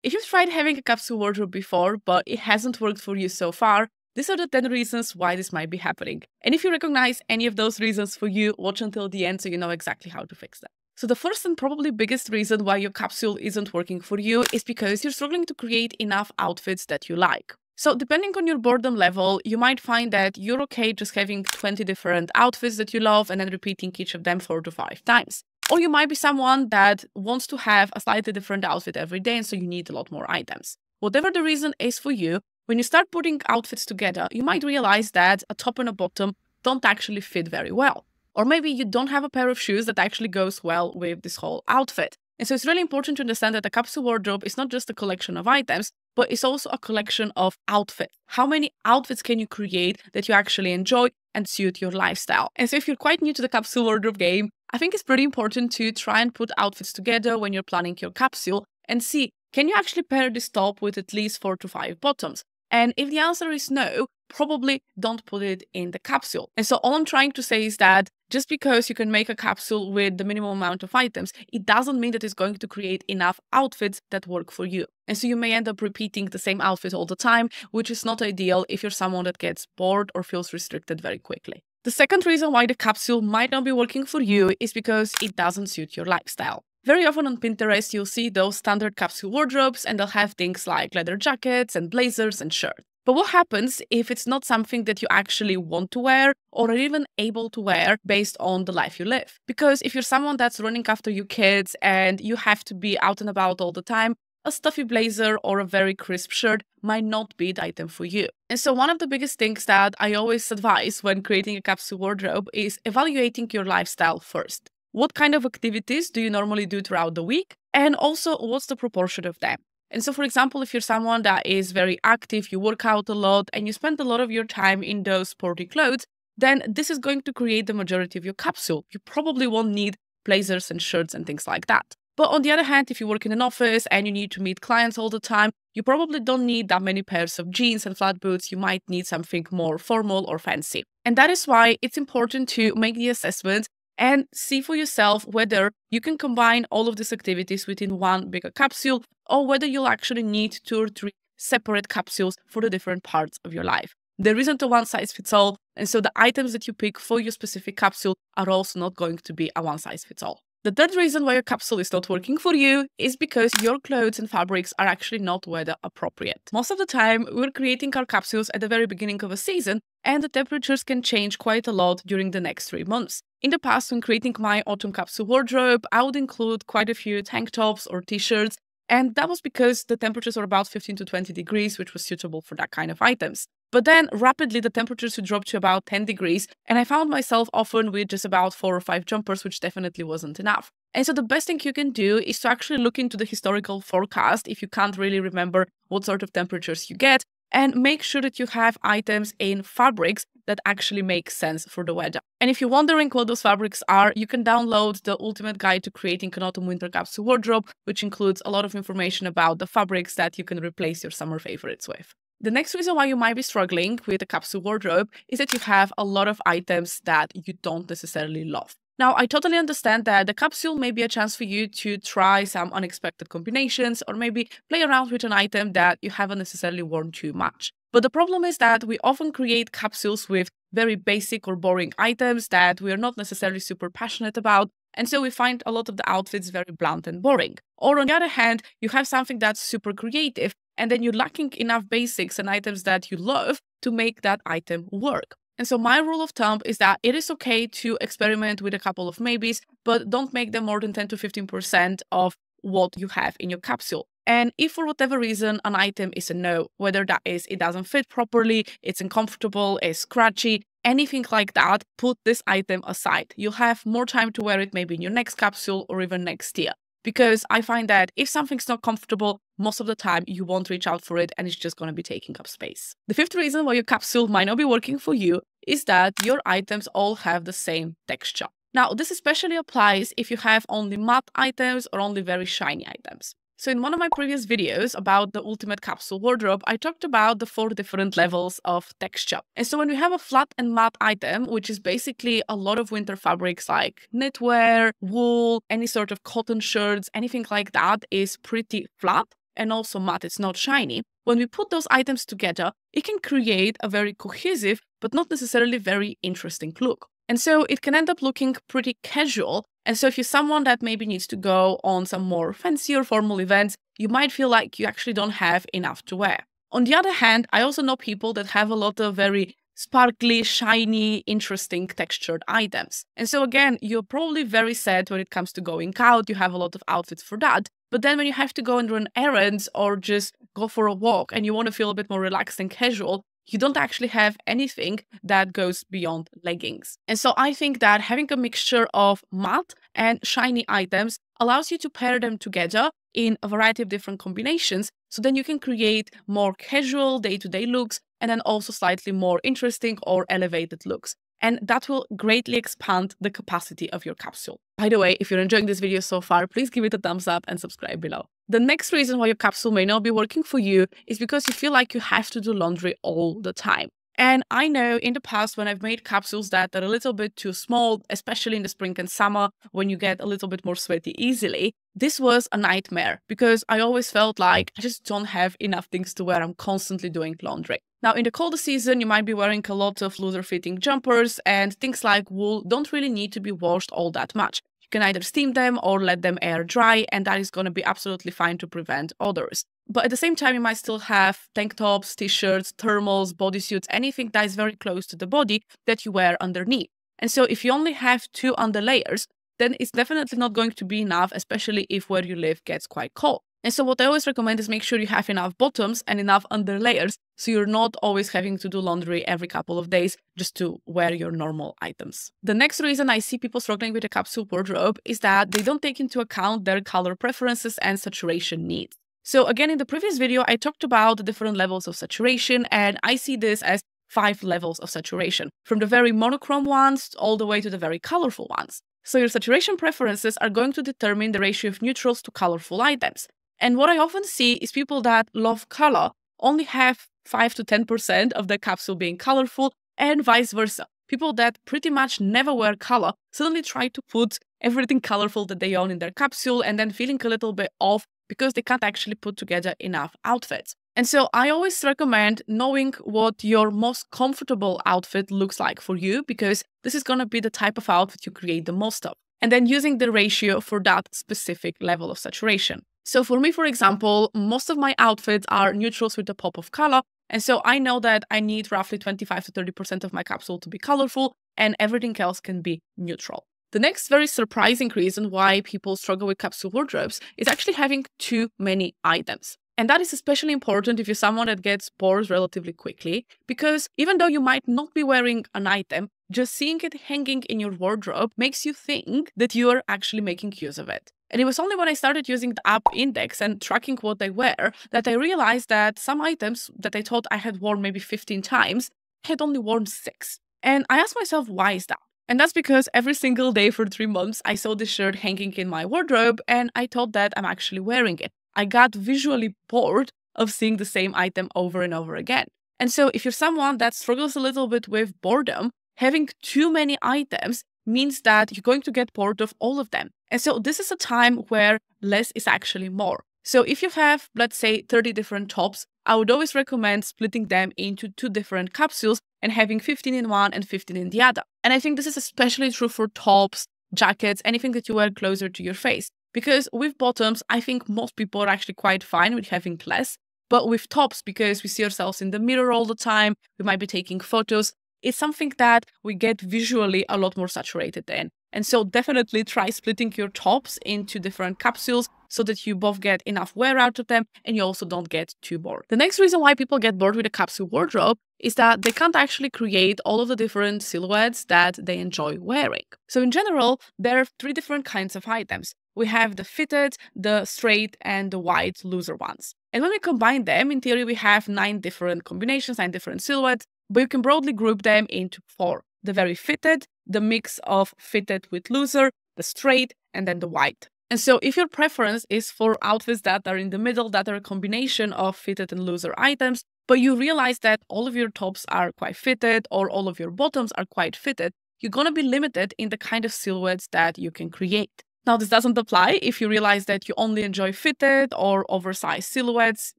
If you've tried having a capsule wardrobe before, but it hasn't worked for you so far, these are the 10 reasons why this might be happening. And if you recognize any of those reasons for you, watch until the end so you know exactly how to fix them. So the first and probably biggest reason why your capsule isn't working for you is because you're struggling to create enough outfits that you like. So depending on your boredom level, you might find that you're okay just having 20 different outfits that you love and then repeating each of them 4 to 5 times. Or you might be someone that wants to have a slightly different outfit every day, and so you need a lot more items. Whatever the reason is for you, when you start putting outfits together, you might realize that a top and a bottom don't actually fit very well. Or maybe you don't have a pair of shoes that actually goes well with this whole outfit. And so it's really important to understand that a capsule wardrobe is not just a collection of items, but it's also a collection of outfits. How many outfits can you create that you actually enjoy and suit your lifestyle? And so if you're quite new to the capsule wardrobe game, I think it's pretty important to try and put outfits together when you're planning your capsule and see, can you actually pair this top with at least 4 to 5 bottoms? And if the answer is no, probably don't put it in the capsule. And so all I'm trying to say is that just because you can make a capsule with the minimum amount of items, it doesn't mean that it's going to create enough outfits that work for you. And so you may end up repeating the same outfit all the time, which is not ideal if you're someone that gets bored or feels restricted very quickly. The second reason why the capsule might not be working for you is because it doesn't suit your lifestyle. Very often on Pinterest, you'll see those standard capsule wardrobes and they'll have things like leather jackets and blazers and shirts. But what happens if it's not something that you actually want to wear or are even able to wear based on the life you live? Because if you're someone that's running after your kids and you have to be out and about all the time, a stuffy blazer or a very crisp shirt might not be the item for you. And so one of the biggest things that I always advise when creating a capsule wardrobe is evaluating your lifestyle first. What kind of activities do you normally do throughout the week? And also, what's the proportion of them? And so, for example, if you're someone that is very active, you work out a lot, and you spend a lot of your time in those sporty clothes, then this is going to create the majority of your capsule. You probably won't need blazers and shirts and things like that. But on the other hand, if you work in an office and you need to meet clients all the time, you probably don't need that many pairs of jeans and flat boots. You might need something more formal or fancy. And that is why it's important to make the assessment and see for yourself whether you can combine all of these activities within one bigger capsule or whether you'll actually need 2 or 3 separate capsules for the different parts of your life. There isn't a one-size-fits-all, and so the items that you pick for your specific capsule are also not going to be a one-size-fits-all. The third reason why your capsule is not working for you is because your clothes and fabrics are actually not weather appropriate. Most of the time, we're creating our capsules at the very beginning of a season, and the temperatures can change quite a lot during the next 3 months. In the past, when creating my autumn capsule wardrobe, I would include quite a few tank tops or t-shirts, and that was because the temperatures were about 15 to 20 degrees, which was suitable for that kind of items. But then rapidly the temperatures would drop to about 10 degrees, and I found myself often with just about 4 or 5 jumpers, which definitely wasn't enough. And so the best thing you can do is to actually look into the historical forecast if you can't really remember what sort of temperatures you get, and make sure that you have items in fabrics that actually make sense for the weather. And if you're wondering what those fabrics are, you can download the Ultimate Guide to Creating an Autumn-Winter Capsule Wardrobe, which includes a lot of information about the fabrics that you can replace your summer favorites with. The next reason why you might be struggling with a capsule wardrobe is that you have a lot of items that you don't necessarily love. Now, I totally understand that the capsule may be a chance for you to try some unexpected combinations or maybe play around with an item that you haven't necessarily worn too much. But the problem is that we often create capsules with very basic or boring items that we are not necessarily super passionate about, and so we find a lot of the outfits very blunt and boring. Or on the other hand, you have something that's super creative, and then you're lacking enough basics and items that you love to make that item work. And so my rule of thumb is that it is okay to experiment with a couple of maybes, but don't make them more than 10 to 15% of what you have in your capsule. And if for whatever reason an item is a no, whether that is it doesn't fit properly, it's uncomfortable, it's scratchy, anything like that, put this item aside. You'll have more time to wear it maybe in your next capsule or even next year. Because I find that if something's not comfortable, most of the time you won't reach out for it and it's just going to be taking up space. The fifth reason why your capsule might not be working for you is that your items all have the same texture. Now, this especially applies if you have only matte items or only very shiny items. So in one of my previous videos about the Ultimate Capsule Wardrobe, I talked about the 4 different levels of texture. And so when we have a flat and matte item, which is basically a lot of winter fabrics like knitwear, wool, any sort of cotton shirts, anything like that is pretty flat. and also matte, it's not shiny. When we put those items together, it can create a very cohesive, but not necessarily very interesting look. And so it can end up looking pretty casual. And so if you're someone that maybe needs to go on some more fancier formal events, you might feel like you actually don't have enough to wear. On the other hand, I also know people that have a lot of very sparkly, shiny, interesting textured items. And so again, you're probably very set when it comes to going out. You have a lot of outfits for that. But then when you have to go and run errands or just go for a walk and you want to feel a bit more relaxed and casual, you don't actually have anything that goes beyond leggings. And so I think that having a mixture of matte and shiny items allows you to pair them together in a variety of different combinations. So then you can create more casual day-to-day looks and then also slightly more interesting or elevated looks. And that will greatly expand the capacity of your capsule. By the way, if you're enjoying this video so far, please give it a thumbs up and subscribe below. The next reason why your capsule may not be working for you is because you feel like you have to do laundry all the time. And I know in the past when I've made capsules that are a little bit too small, especially in the spring and summer, when you get a little bit more sweaty easily, this was a nightmare because I always felt like I just don't have enough things to wear. I'm constantly doing laundry. Now, in the colder season, you might be wearing a lot of looser fitting jumpers, and things like wool don't really need to be washed all that much. You can either steam them or let them air dry, and that is going to be absolutely fine to prevent odors. But at the same time, you might still have tank tops, t-shirts, thermals, bodysuits, anything that is very close to the body that you wear underneath. And so if you only have 2 underlayers, then it's definitely not going to be enough, especially if where you live gets quite cold. And so what I always recommend is make sure you have enough bottoms and enough underlayers so you're not always having to do laundry every couple of days just to wear your normal items. The next reason I see people struggling with a capsule wardrobe is that they don't take into account their color preferences and saturation needs. So again, in the previous video, I talked about the different levels of saturation, and I see this as 5 levels of saturation, from the very monochrome ones all the way to the very colorful ones. So your saturation preferences are going to determine the ratio of neutrals to colorful items. And what I often see is people that love color only have 5 to 10% of their capsule being colorful, and vice versa. People that pretty much never wear color suddenly try to put everything colorful that they own in their capsule and then feeling a little bit off because they can't actually put together enough outfits. And so I always recommend knowing what your most comfortable outfit looks like for you, because this is going to be the type of outfit you create the most of. And then using the ratio for that specific level of saturation. So for me, for example, most of my outfits are neutrals with a pop of color. And so I know that I need roughly 25 to 30% of my capsule to be colorful, and everything else can be neutral. The next very surprising reason why people struggle with capsule wardrobes is actually having too many items. And that is especially important if you're someone that gets bored relatively quickly, because even though you might not be wearing an item, just seeing it hanging in your wardrobe makes you think that you are actually making use of it. And it was only when I started using the app Index and tracking what I wear that I realized that some items that I thought I had worn maybe 15 times, I had only worn 6. And I asked myself, why is that? And that's because every single day for 3 months, I saw this shirt hanging in my wardrobe and I thought that I'm actually wearing it. I got visually bored of seeing the same item over and over again. And so if you're someone that struggles a little bit with boredom, having too many items means that you're going to get bored of all of them. And so this is a time where less is actually more. So if you have, let's say, 30 different tops, I would always recommend splitting them into 2 different capsules and having 15 in one and 15 in the other. And I think this is especially true for tops, jackets, anything that you wear closer to your face. Because with bottoms, I think most people are actually quite fine with having less. But with tops, because we see ourselves in the mirror all the time, we might be taking photos, it's something that we get visually a lot more saturated in. And so definitely try splitting your tops into different capsules so that you both get enough wear out of them and you also don't get too bored. The next reason why people get bored with a capsule wardrobe is that they can't actually create all of the different silhouettes that they enjoy wearing. So in general, there are 3 different kinds of items. We have the fitted, the straight, and the wide, looser ones. And when we combine them, in theory, we have 9 different combinations, 9 different silhouettes, but you can broadly group them into 4. The very fitted, the mix of fitted with looser, the straight, and then the wide. And so if your preference is for outfits that are in the middle, that are a combination of fitted and looser items, but you realize that all of your tops are quite fitted or all of your bottoms are quite fitted, you're going to be limited in the kind of silhouettes that you can create. Now, this doesn't apply if you realize that you only enjoy fitted or oversized silhouettes.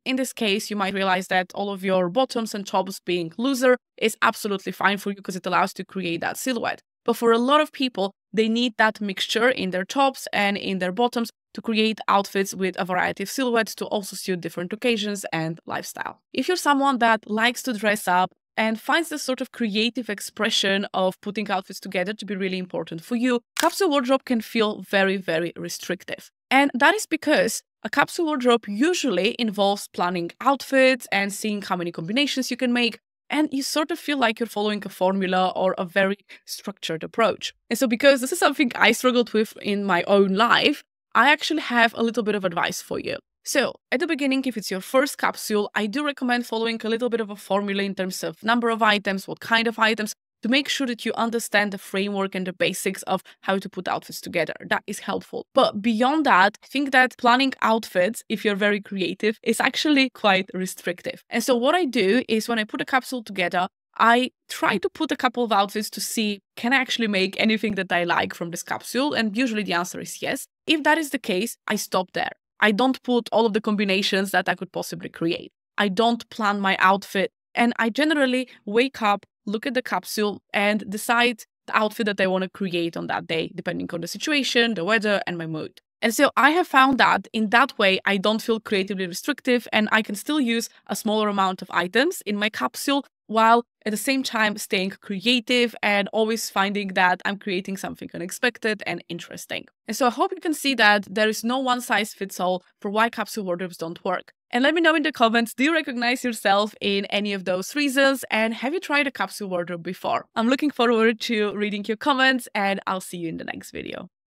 In this case, you might realize that all of your bottoms and tops being looser is absolutely fine for you because it allows you to create that silhouette. But for a lot of people, they need that mixture in their tops and in their bottoms to create outfits with a variety of silhouettes to also suit different occasions and lifestyle. If you're someone that likes to dress up and finds this sort of creative expression of putting outfits together to be really important for you, capsule wardrobe can feel very, very restrictive. And that is because a capsule wardrobe usually involves planning outfits and seeing how many combinations you can make, and you sort of feel like you're following a formula or a very structured approach. And so because this is something I struggled with in my own life, I actually have a little bit of advice for you. So at the beginning, if it's your first capsule, I do recommend following a little bit of a formula in terms of number of items, what kind of items, to make sure that you understand the framework and the basics of how to put outfits together. That is helpful. But beyond that, I think that planning outfits, if you're very creative, is actually quite restrictive. And so what I do is when I put a capsule together, I try to put a couple of outfits to see, can I actually make anything that I like from this capsule? And usually the answer is yes. If that is the case, I stop there. I don't put all of the combinations that I could possibly create. I don't plan my outfit. And I generally wake up, look at the capsule, and decide the outfit that I want to create on that day, depending on the situation, the weather, and my mood. And so I have found that in that way, I don't feel creatively restrictive and I can still use a smaller amount of items in my capsule while at the same time staying creative and always finding that I'm creating something unexpected and interesting. And so I hope you can see that there is no one size fits all for why capsule wardrobes don't work. And let me know in the comments, do you recognize yourself in any of those reasons? And have you tried a capsule wardrobe before? I'm looking forward to reading your comments and I'll see you in the next video.